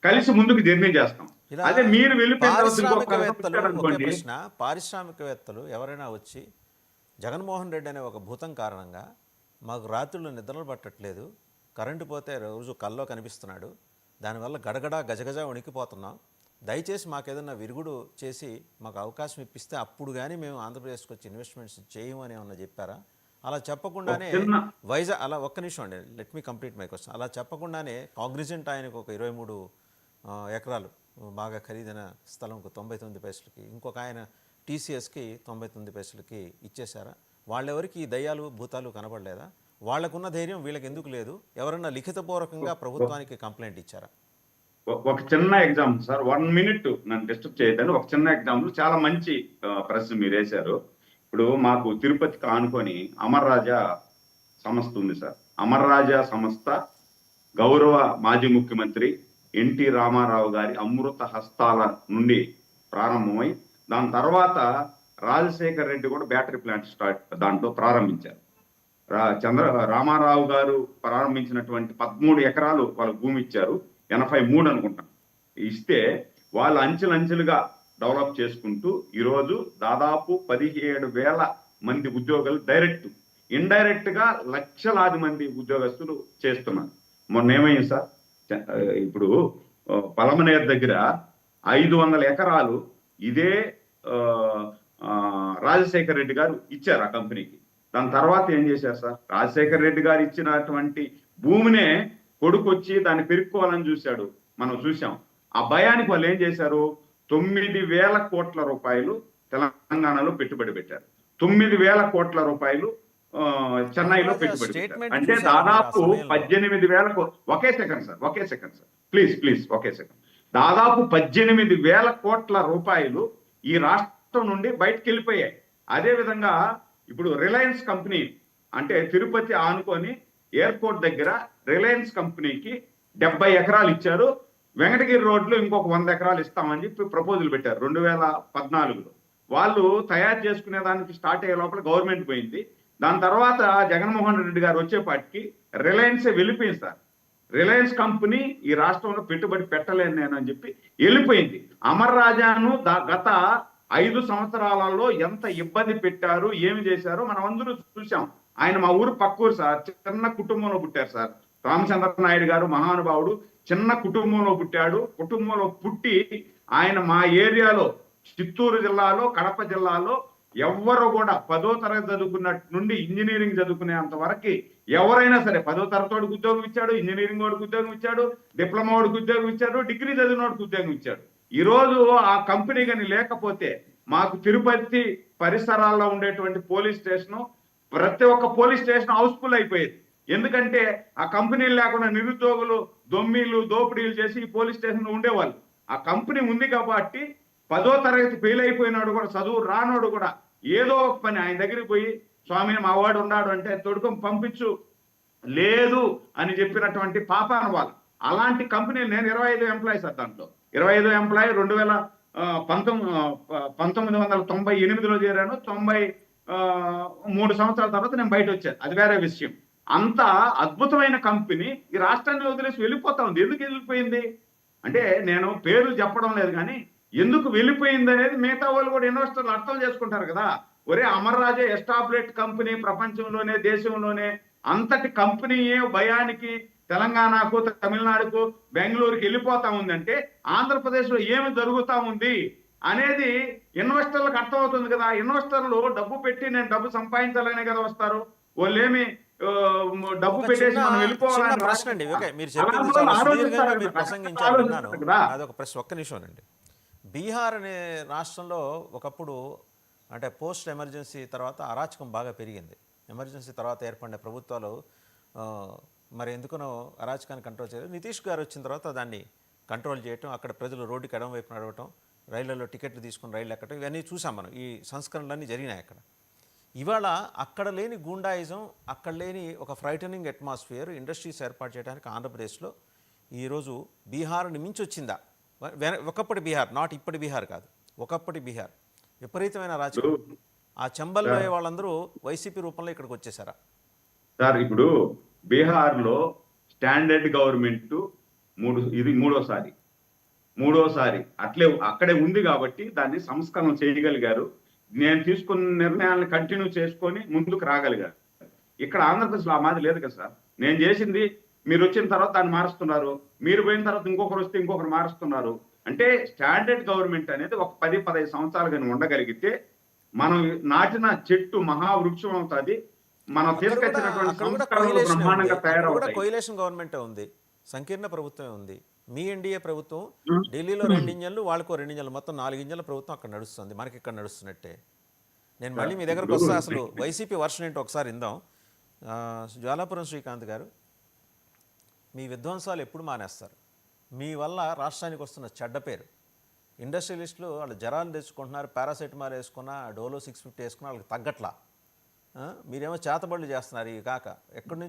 కలిసి ముందుకు జర్నీ చేస్తాం. ఇలా అదే మీరు వెళ్ళిపోయిన తర్వాత ఇంకొక పారిశ్రామికవేత్తలు, ఒకే అనుకోండి. ప్రశ్న, పారిశ్రామికవేత్తలు ఎవరైనా వచ్చి జగన్మోహన్ రెడ్డి అనే ఒక భూతం కారణంగా మాకు రాత్రులు నిద్రలు పట్టట్లేదు, కరెంటు పోతే రోజు కల్లో కనిపిస్తున్నాడు, దానివల్ల గడగడ గజగజ వణికిపోతున్నాం, దయచేసి మాకు ఏదైనా విరుగుడు చేసి మాకు అవకాశం ఇప్పిస్తే అప్పుడు కానీ మేము ఆంధ్రప్రదేశ్కి వచ్చి ఇన్వెస్ట్మెంట్స్ చేయము అని ఏమన్నా చెప్పారా? అలా ఒక చెప్పకుండానే చిన్న అలా ఒక్క నిమిషం అండి, let me complete my question. అలా చెప్పకుండానే కాగ్నిజెంట్ ఆయనకు ఒక 23 ఎకరాలు బాగా ఖరీదైన స్థలంకు 99 పైసలకి, ఇంకొక ఆయన టీసీఎస్కి 99 పైసలకి ఇచ్చేశారా? వాళ్ళెవరికి ఈ దయ్యాలు భూతాలు కనబడలేదా? వాళ్లకున్న ధైర్యం వీళ్ళకి ఎందుకు లేదు? ఎవరన్నా లిఖితపూర్వకంగా ప్రభుత్వానికి కంప్లైంట్ ఇచ్చారా? ఒక చిన్న ఎగ్జాంపుల్ సార్, 1 మినిట్ నన్ను డిస్టర్బ్ చేయొద్దని ఒక చిన్న ఎగ్జాంపుల్. చాలా మంచి ప్రశ్న మీరు వేశారు. ఇప్పుడు మాకు తిరుపతికి ఆనుకొని అమర్ రాజా సంస్థ ఉంది సార్. అమర్ రాజా సంస్థ గౌరవ మాజీ ముఖ్యమంత్రి ఎన్టీ రామారావు గారి అమృత హస్తాల నుండి ప్రారంభమై దాని తర్వాత రాజశేఖర్ రెడ్డి కూడా బ్యాటరీ ప్లాంట్ దాంట్లో ప్రారంభించారు. రామారావు గారు ప్రారంభించినటువంటి 13 ఎకరాలు వాళ్ళ భూమి ఇచ్చారు, 83 అనుకుంటాను ఇస్తే, వాళ్ళు అంచెలంచెలుగా డెవలప్ చేసుకుంటూ ఈరోజు దాదాపు 17,000 మంది ఉద్యోగులు డైరెక్ట్, ఇండైరెక్ట్ గా లక్షలాది మంది ఉద్యోగస్తులు చేస్తున్నారు. మొన్న ఏమైంది సార్, ఇప్పుడు పలమనేరు దగ్గర 500 ఎకరాలు ఇదే రాజశేఖర్ రెడ్డి గారు ఇచ్చారు ఆ కంపెనీకి. దాని తర్వాత ఏం చేశారు సార్, రాజశేఖర్ రెడ్డి గారు ఇచ్చినటువంటి భూమినే కొడుకు వచ్చి దాన్ని పెరుక్కోవాలని చూశాడు, మనం చూసాం. ఆ భయానికి వాళ్ళు ఏం చేశారు, 9,000 కోట్ల రూపాయలు తెలంగాణలో పెట్టుబడి పెట్టారు, 9,000 కోట్ల రూపాయలు చెన్నైలో పెట్టుబడి పెట్టారు. అంటే దాదాపు 18,000 okay second sir please okay second. దాదాపు 18,000 కోట్ల రూపాయలు ఈ రాష్ట్రం నుండి బయటకు వెళ్ళిపోయాయి. అదే విధంగా ఇప్పుడు రిలయన్స్ కంపెనీ, అంటే తిరుపతి ఆనుకొని ఎయిర్పోర్ట్ దగ్గర రిలయన్స్ కంపెనీకి 70 ఎకరాలు ఇచ్చారు. వెంకటగిరి రోడ్లో ఇంకొక 100 ఎకరాలు ఇస్తామని చెప్పి ప్రపోజల్ పెట్టారు 2014లో. వాళ్ళు తయారు చేసుకునే దానికి స్టార్ట్ అయ్యే లోపల గవర్నమెంట్ పోయింది. దాని తర్వాత జగన్మోహన్ రెడ్డి గారు వచ్చేపాటికి రిలయన్సే వెళ్ళిపోయింది సార్. రిలయన్స్ కంపెనీ ఈ రాష్ట్రంలో పెట్టుబడి పెట్టలేను నేను అని చెప్పి వెళ్ళిపోయింది. అమర్ రాజాను గత 5 సంవత్సరాలలో ఎంత ఇబ్బంది పెట్టారు, ఏమి చేశారో మనం అందరూ చూసాం. ఆయన మా ఊరు పక్కూరు సార్, చిన్న కుటుంబంలో పుట్టారు సార్. రామచంద్ర నాయుడు గారు మహానుభావుడు, చిన్న కుటుంబంలో పుట్టాడు. కుటుంబంలో పుట్టి ఆయన మా ఏరియాలో చిత్తూరు జిల్లాలో కడప జిల్లాలో ఎవ్వరు కూడా 10వ తరగతి చదువుకున్నట్టు నుండి ఇంజనీరింగ్ చదువుకునేంత వరకు ఎవరైనా సరే 10వ తరగతి వాడికి ఉద్యోగం ఇచ్చాడు, ఇంజనీరింగ్ వాడికి ఉద్యోగం ఇచ్చాడు, డిప్లొమా వాడికి ఉద్యోగం ఇచ్చాడు, డిగ్రీ చదివిన వాడికి ఉద్యోగం ఇచ్చాడు. ఈ రోజు ఆ కంపెనీ కానీ లేకపోతే మాకు తిరుపతి పరిసరాల్లో ఉండేటువంటి పోలీస్ స్టేషన్, ప్రతి ఒక్క పోలీస్ స్టేషన్ హౌస్ఫుల్ అయిపోయేది. ఎందుకంటే ఆ కంపెనీలు లేకుండా నిరుద్యోగులు దొమ్మీలు దోపిడీలు చేసి ఈ పోలీస్ స్టేషన్ ఉండేవాళ్ళు. ఆ కంపెనీ ఉంది కాబట్టి 10వ తరగతి ఫెయిల్ అయిపోయినాడు కూడా, చదువు రానోడు కూడా ఏదో ఒక పని ఆయన దగ్గరికి పోయి, స్వామిని మా వాడు ఉన్నాడు అంటే తొడుకం పంపించు, లేదు అని చెప్పినటువంటి పాపాన వాళ్ళు. అలాంటి కంపెనీలు, నేను 25 ఎంప్లాయీస్ సార్, దాంట్లో 25 ఎంప్లాయీ 1998లో చేరాను. 93 సంవత్సరాల తర్వాత నేను బయట వచ్చాను, అది వేరే విషయం. అంత అద్భుతమైన కంపెనీ ఈ రాష్ట్రాన్ని వదిలేసి వెళ్ళిపోతా ఉంది. ఎందుకు వెళ్ళిపోయింది అంటే, నేను పేర్లు చెప్పడం లేదు కానీ ఎందుకు వెళ్ళిపోయింది అనేది మిగతా వాళ్ళు కూడా ఇన్వెస్టర్లు అర్థం చేసుకుంటారు కదా. ఒరే, అమర్ రాజా ఎస్టాబ్లిష్డ్ కంపెనీ, ప్రపంచంలోనే దేశంలోనే అంతటి కంపెనీయే భయానికి తెలంగాణకు తమిళనాడుకు బెంగళూరుకి వెళ్ళిపోతా ఉందంటే ఆంధ్రప్రదేశ్ లో ఏమి జరుగుతా ఉంది అనేది ఇన్వెస్టర్లకు అర్థమవుతుంది కదా. ఇన్వెస్టర్లు డబ్బు పెట్టి నేను డబ్బు సంపాదించాలనే కదా వస్తారు. వాళ్ళేమి డబ్బు పెట్టేసి మనం వెళ్ళిపోవాలని ప్రశ్న అండి. మీరు చెప్పింది చాలా సుదీర్ఘంగా మీరు ప్రసంగించారు, విన్నాను. అదొక ప్రశ్న, ఒక్క నిమిషం అండి. బీహార్ అనే రాష్ట్రంలో ఒకప్పుడు, అంటే పోస్ట్ ఎమర్జెన్సీ తర్వాత అరాచకం బాగా పెరిగింది. ఎమర్జెన్సీ తర్వాత ఏర్పడిన ప్రభుత్వాలు మరి ఎందుకనో అరాచకాన్ని కంట్రోల్ చేయలేదు. నితీష్ గారు వచ్చిన తర్వాత దాన్ని కంట్రోల్ చేయటం, అక్కడ ప్రజలు రోడ్డుకి ఎడమ వైపు నడవటం, రైళ్లలో టికెట్లు తీసుకుని రైళ్ళు ఎక్కడం, ఇవన్నీ చూసాం మనం. ఈ సంస్కరణలన్నీ జరిగినాయి అక్కడ. ఇవాళ అక్కడ లేని గూండాయిజం, అక్కడ లేని ఒక ఫ్రైటనింగ్ అట్మాస్ఫియర్, ఇండస్ట్రీస్ ఏర్పాటు చేయడానికి ఆంధ్రప్రదేశ్లో ఈరోజు బీహార్ని మించి వచ్చిందా? ఒకప్పటి బీహార్, నాట్ ఇప్పటి బీహార్ కాదు, ఒకప్పటి బీహార్ విపరీతమైన రాజకీయం. ఆ చంబల్లో వాళ్ళందరూ వైసీపీ రూపంలో ఇక్కడికి వచ్చేసారా సార్? ఇప్పుడు బీహార్లో స్టాండర్డ్ గవర్నమెంట్ ఇది మూడోసారి. మూడోసారి అక్కడే ఉంది కాబట్టి దాన్ని సంస్కరణ చేయగలిగారు. నేను తీసుకున్న నిర్ణయాలను కంటిన్యూ చేసుకొని ముందుకు రాగలిగారు. ఇక్కడ ఆంధ్రప్రదేశ్లో ఆ మాది లేదు కదా సార్. నేను చేసింది మీరు వచ్చిన తర్వాత దాన్ని మారుస్తున్నారు, మీరు పోయిన తర్వాత ఇంకొకరు వస్తే ఇంకొకరు మారుస్తున్నారు. అంటే స్టాండర్డ్ గవర్నమెంట్ అనేది ఒక 10-15 సంవత్సరాలు కానీ ఉండగలిగితే మనం నాటిన చెట్టు మహావృక్షం అవుతుంది. మనం తీసుకొచ్చినటువంటి సంస్కరణలు బ్రహ్మాండంగా తయారవుతాయి. కోయిలేషన్ గవర్నమెంటే ఉంది, సంకీర్ణ ప్రభుత్వమే ఉంది. మీ ఎన్డీఏ ప్రభుత్వం ఢిల్లీలో 2 ఇంజన్లు, వాళ్ళకో 2 ఇంజన్లు, మొత్తం 4 ఇంజన్ల ప్రభుత్వం అక్కడ నడుస్తుంది. మనకి ఇక్కడ నడుస్తున్నట్టే. నేను మళ్ళీ మీ దగ్గరకు వస్తా. అసలు వైసీపీ వర్షన్ ఏంటో ఒకసారి ఇందాం. జ్వాలాపురం శ్రీకాంత్ గారు, మీ విధ్వంసాలు ఎప్పుడు మానేస్తారు? మీ వల్ల రాష్ట్రానికి వస్తున్న చెడ్డ పేరు. ఇండస్ట్రియలిస్టులు వాళ్ళు జ్వరాలు తెచ్చుకుంటున్నారు, పారాసెటమాల్ వేసుకున్నా, డోలో 650 వేసుకున్నా వాళ్ళకి తగ్గట్లా. మీరేమో చేతబడులు చేస్తున్నారు. ఈ కాక ఎక్కడి నుంచో